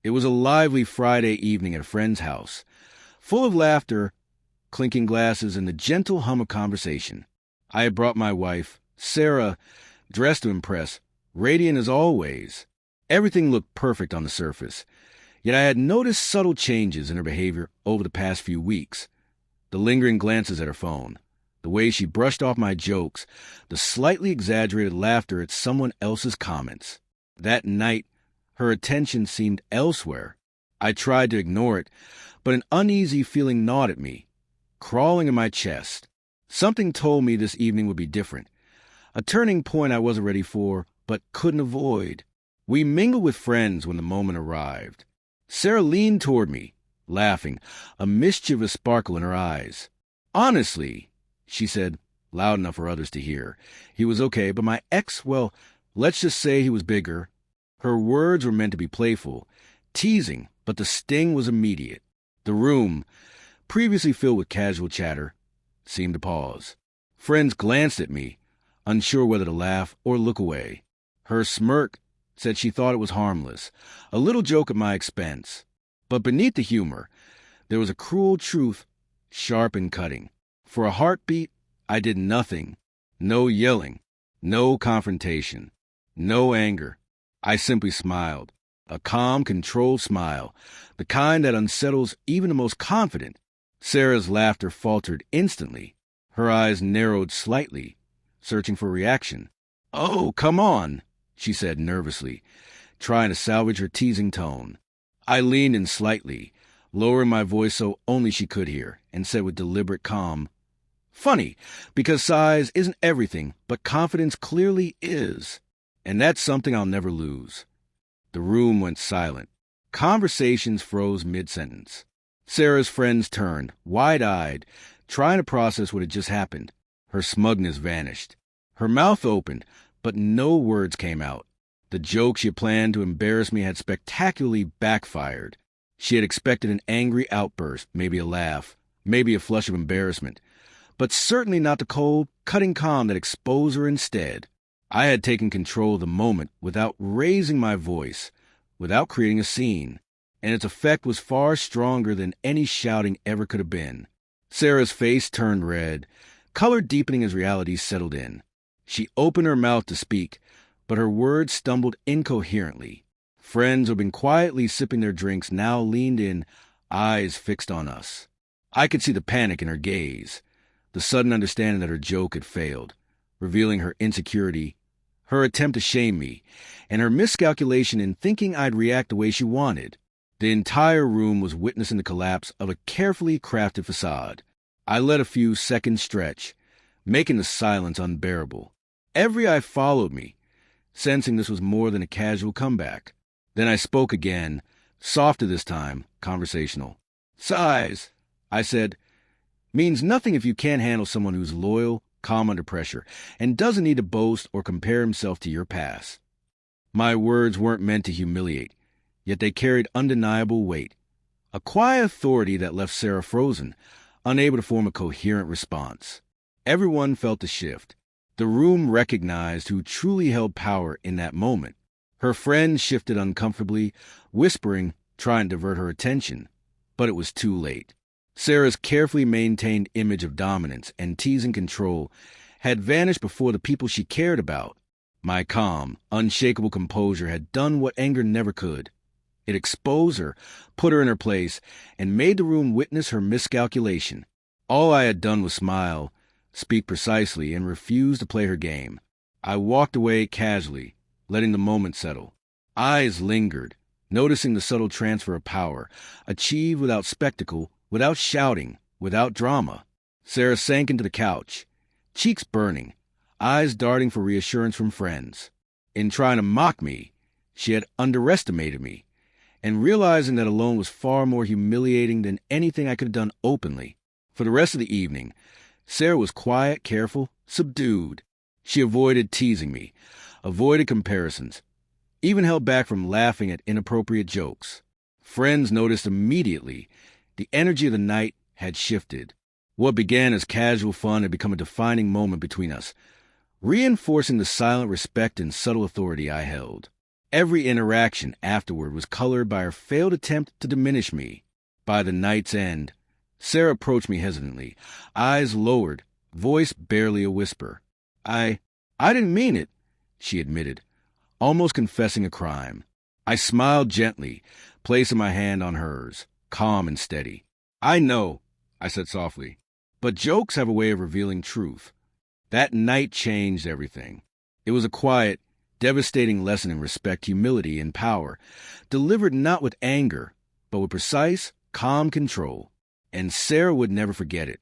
It was a lively Friday evening at a friend's house, full of laughter, clinking glasses, and the gentle hum of conversation. I had brought my wife, Sarah, dressed to impress, radiant as always. Everything looked perfect on the surface, yet I had noticed subtle changes in her behavior over the past few weeks. The lingering glances at her phone, the way she brushed off my jokes, the slightly exaggerated laughter at someone else's comments. That night, her attention seemed elsewhere. I tried to ignore it, but an uneasy feeling gnawed at me, crawling in my chest. Something told me this evening would be different. A turning point I wasn't ready for, but couldn't avoid. We mingled with friends when the moment arrived. Sarah leaned toward me, laughing, a mischievous sparkle in her eyes. "Honestly," she said, loud enough for others to hear, "he was okay, but my ex, well, let's just say he was bigger." Her words were meant to be playful, teasing, but the sting was immediate. The room, previously filled with casual chatter, seemed to pause. Friends glanced at me, unsure whether to laugh or look away. Her smirk said she thought it was harmless, a little joke at my expense. But beneath the humor, there was a cruel truth, sharp and cutting. For a heartbeat, I did nothing. No yelling, no confrontation, no anger. I simply smiled, a calm, controlled smile, the kind that unsettles even the most confident. Sarah's laughter faltered instantly. Her eyes narrowed slightly, searching for reaction. "Oh, come on," she said nervously, trying to salvage her teasing tone. I leaned in slightly, lowering my voice so only she could hear, and said with deliberate calm, "Funny, because size isn't everything, but confidence clearly is. And that's something I'll never lose." The room went silent. Conversations froze mid-sentence. Sarah's friends turned, wide-eyed, trying to process what had just happened. Her smugness vanished. Her mouth opened, but no words came out. The joke she had planned to embarrass me had spectacularly backfired. She had expected an angry outburst, maybe a laugh, maybe a flush of embarrassment, but certainly not the cold, cutting calm that exposed her instead. I had taken control of the moment without raising my voice, without creating a scene, and its effect was far stronger than any shouting ever could have been. Sarah's face turned red, color deepening as reality settled in. She opened her mouth to speak, but her words stumbled incoherently. Friends who had been quietly sipping their drinks now leaned in, eyes fixed on us. I could see the panic in her gaze, the sudden understanding that her joke had failed, revealing her insecurity, her attempt to shame me, and her miscalculation in thinking I'd react the way she wanted. The entire room was witnessing the collapse of a carefully crafted facade. I let a few seconds stretch, making the silence unbearable. Every eye followed me, sensing this was more than a casual comeback. Then I spoke again, softer this time, conversational. "Size," I said, "means nothing if you can't handle someone who's loyal, calm under pressure, and doesn't need to boast or compare himself to your past." My words weren't meant to humiliate, yet they carried undeniable weight, a quiet authority that left Sarah frozen, unable to form a coherent response. Everyone felt the shift. The room recognized who truly held power in that moment. Her friends shifted uncomfortably, whispering, trying to divert her attention. But it was too late. Sarah's carefully maintained image of dominance and teasing control had vanished before the people she cared about. My calm, unshakable composure had done what anger never could. It exposed her, put her in her place, and made the room witness her miscalculation. All I had done was smile, speak precisely, and refuse to play her game. I walked away casually, letting the moment settle. Eyes lingered, noticing the subtle transfer of power, achieved without spectacle, without shouting, without drama. Sarah sank into the couch, cheeks burning, eyes darting for reassurance from friends. In trying to mock me, she had underestimated me, and realizing that alone was far more humiliating than anything I could have done openly. For the rest of the evening, Sarah was quiet, careful, subdued. She avoided teasing me, avoided comparisons, even held back from laughing at inappropriate jokes. Friends noticed immediately the energy of the night had shifted. What began as casual fun had become a defining moment between us, reinforcing the silent respect and subtle authority I held. Every interaction afterward was colored by her failed attempt to diminish me. By the night's end, Sarah approached me hesitantly, eyes lowered, voice barely a whisper. I didn't mean it," she admitted, almost confessing a crime. I smiled gently, placing my hand on hers, calm and steady. "I know," I said softly, "but jokes have a way of revealing truth. That night changed everything. It was a quiet, devastating lesson in respect, humility, and power, delivered not with anger, but with precise, calm control. And Sarah would never forget it.